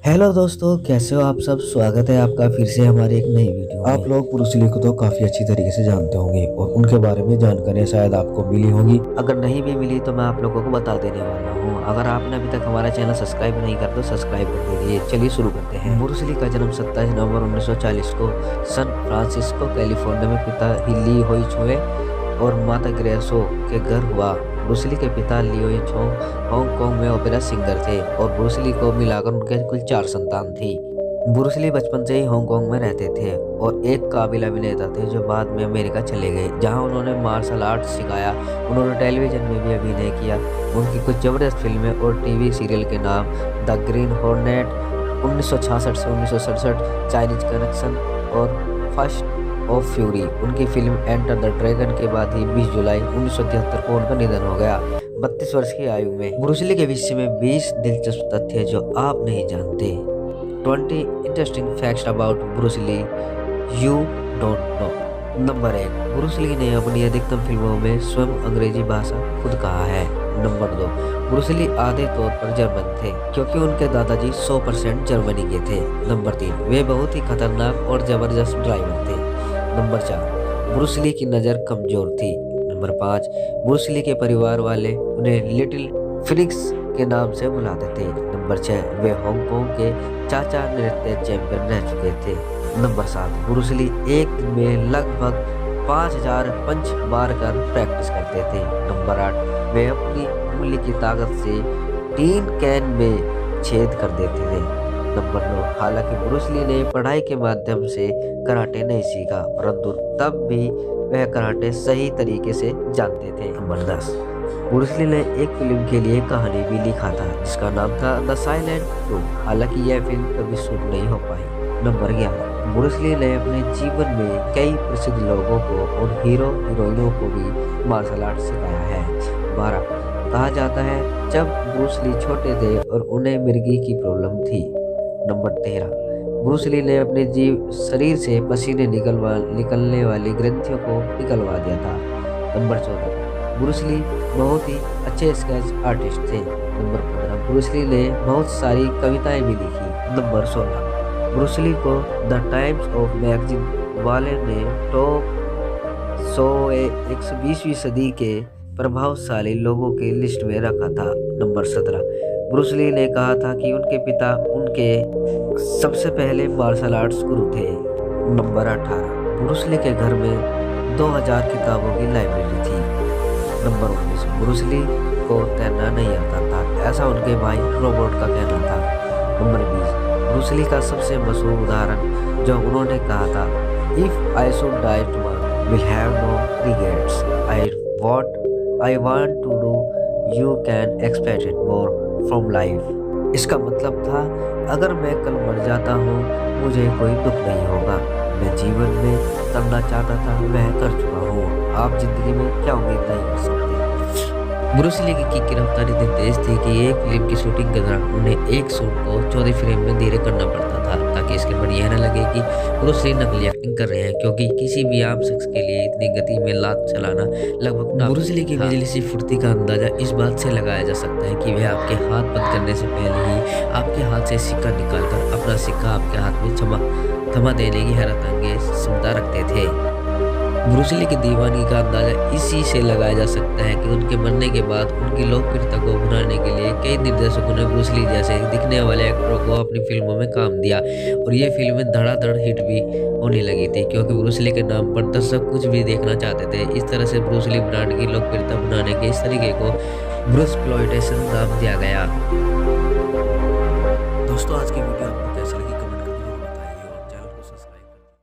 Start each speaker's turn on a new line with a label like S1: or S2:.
S1: Hello दोस्तों, कैसे हो आप सब। स्वागत है आपका फिर से हमारी एक नई वीडियो में।
S2: आप लोग ब्रूस ली को तो काफी अच्छी तरीके से जानते होंगे और उनके बारे में जानकारियां शायद आपको मिली होंगी।
S1: अगर नहीं भी मिली तो मैं आप लोगों को बता देने वाला हूँ। अगर आपने अभी तक हमारा चैनल सब्सक्राइब नहीं कर तो सब्सक्राइब कर दीजिए। चलिए शुरू करते हैं। ब्रूस ली का जन्म 27 नवंबर 1940 को सन फ्रांसिस्को कैलिफोर्निया में पिता ली होई छुए और माता ग्रेसो के घर हुआ। ब्रूस ली के पिता लियो छोंग हांगकांग में ओपेरा सिंगर थे और ब्रूस ली को मिलाकर उनके कुल 4 संतान थी। ब्रूस ली बचपन से ही हांगकांग में रहते थे और एक काबिल अभिनेता थे जो बाद में अमेरिका चले गए, जहां उन्होंने मार्शल आर्ट सिखाया। उन्होंने टेलीविजन में भी अभिनय किया। उनकी कुछ जबरदस्त फिल्में और टीवी सीरियल के नाम द ग्रीन हॉर्नेट 1966 से 1967, चाइनीज कनेक्शन और फर्स्ट ऑफ फ्यूरी। उनकी फिल्म एंटर द ड्रैगन के बाद ही 20 जुलाई 1973 को उनका निधन हो गया 32 वर्ष की आयु में। ब्रूस ली के विषय में 20 दिलचस्प तथ्य जो आप नहीं जानते। 20 interesting facts about Bruce Lee you don't know. Number 1, Bruce Lee ने अपनी अधिकतम फिल्मों में स्वयं अंग्रेजी भाषा खुद कहा है। नंबर 2, ब्रूस ली आधे तौर पर जर्मन थे क्योंकि उनके दादाजी 100% जर्मनी के थे। नंबर 3, वे बहुत ही खतरनाक और जबरदस्त ड्राइवर थे। नंबर 4, ब्रूस ली की नज़र कमजोर थी। नंबर 5, ब्रूस ली के परिवार वाले उन्हें लिटिल फ्रिक्स के नाम से बुलाते थे। नंबर 6, वे हांगकांग के चाचा नृत्य चैंपियन रह चुके थे। नंबर 7, ब्रूस ली एक दिन में लगभग 5000 पंच मारकर प्रैक्टिस करते थे। नंबर 8, वे अपनी उंगली की ताकत से टीन कैन में छेद कर देते थे। नंबर 9, हालांकि ब्रूस ली ने पढ़ाई के माध्यम से कराटे नहीं सीखा, परंतु तब भी वह कराटे सही तरीके से जानते थे। नंबर 10, ब्रूस ली ने एक फिल्म के लिए कहानी भी लिखा था जिसका नाम था द साइलेंट टू, हालांकि यह फिल्म कभी शूट नहीं हो पाई। नंबर 11, ब्रूस ली ने अपने जीवन में कई प्रसिद्ध लोगों को और हीरो हीरोइनों को भी मार्शल आर्ट सिखाया है। 12, कहा जाता है जब ब्रूस ली छोटे थे और उन्हें मिर्गी की प्रॉब्लम थी। नंबर 13, ब्रूस ली ने अपने शरीर से पसीने निकलने वाली ग्रंथियों को निकलवा दिया था। नंबर 14, ब्रूस ली बहुत ही अच्छे स्केच आर्टिस्ट थे। नंबर 15, ब्रूस ली ने बहुत सारी कविताएं भी लिखी। नंबर 16, ब्रूस ली को द टाइम्स ऑफ मैगजीन वाले ने टॉप 120वीं सदी के प्रभावशाली लोगों की लिस्ट में रखा था। नंबर 17, ब्रूस ली ने कहा था कि उनके पिता उनके सबसे पहले मार्शल आर्ट्स गुरु थे। नंबर 18, ब्रूस ली के घर में 2000 किताबों की लाइब्रेरी थी। नंबर 19, ब्रूस ली को तैरना नहीं आता था, ऐसा उनके भाई रॉबर्ट का कहना था। नंबर 20, ब्रूस ली का सबसे मशहूर उदाहरण जो उन्होंने कहा था, if I should die tomorrow will have no regrets, I want to do you can expect it more from life. इसका मतलब था अगर मैं कल मर जाता हूँ मुझे कोई दुख नहीं होगा। मैं जीवन में करना चाहता था वह कर चुका हूँ, आप जिंदगी में क्या उम्मीद नहीं कर सकते। ब्रूस ली की गिरफ्तारी इतनी तेज थी कि एक फिल्म की शूटिंग के दौरान उन्हें एक शॉट को 14 फ्रेम में धीरे करना पड़ता था ताकि इसके बाद यह न लगे कि ब्रूस ली नकली एक्टिंग कर रहे हैं, क्योंकि किसी भी आम शख्स के लिए इतनी गति में लात चलाना लगभग नामुमकिन। ब्रूस ली की मजलिसी फुर्ती का अंदाजा इस बात से लगाया जा सकता है कि वह आपके हाथ बंद करने से पहले ही आपके हाथ से सिक्का निकालकर अपना सिक्का आपके हाथ में थमा देने की हैरत अंगेज क्षमता रखते थे। ब्रूस ली की दीवानगी का अंदाजा इसी से लगाया जा सकता है कि उनके मरने के बाद उनकी लोकप्रियता को बढ़ाने के लिए कई निर्देशकों ने ब्रूस ली जैसे दिखने वाले एक्टरों को अपनी फिल्मों में काम दिया और ये फिल्में धड़ाधड़ हिट भी होने लगी थी, क्योंकि ब्रूस ली के नाम पर दर्शक कुछ भी देखना चाहते थे। इस तरह से ब्रूस ली ब्रांड की लोकप्रियता बनाने के इस तरीके को ब्रूसप्लॉयटेशन नाम दिया गया।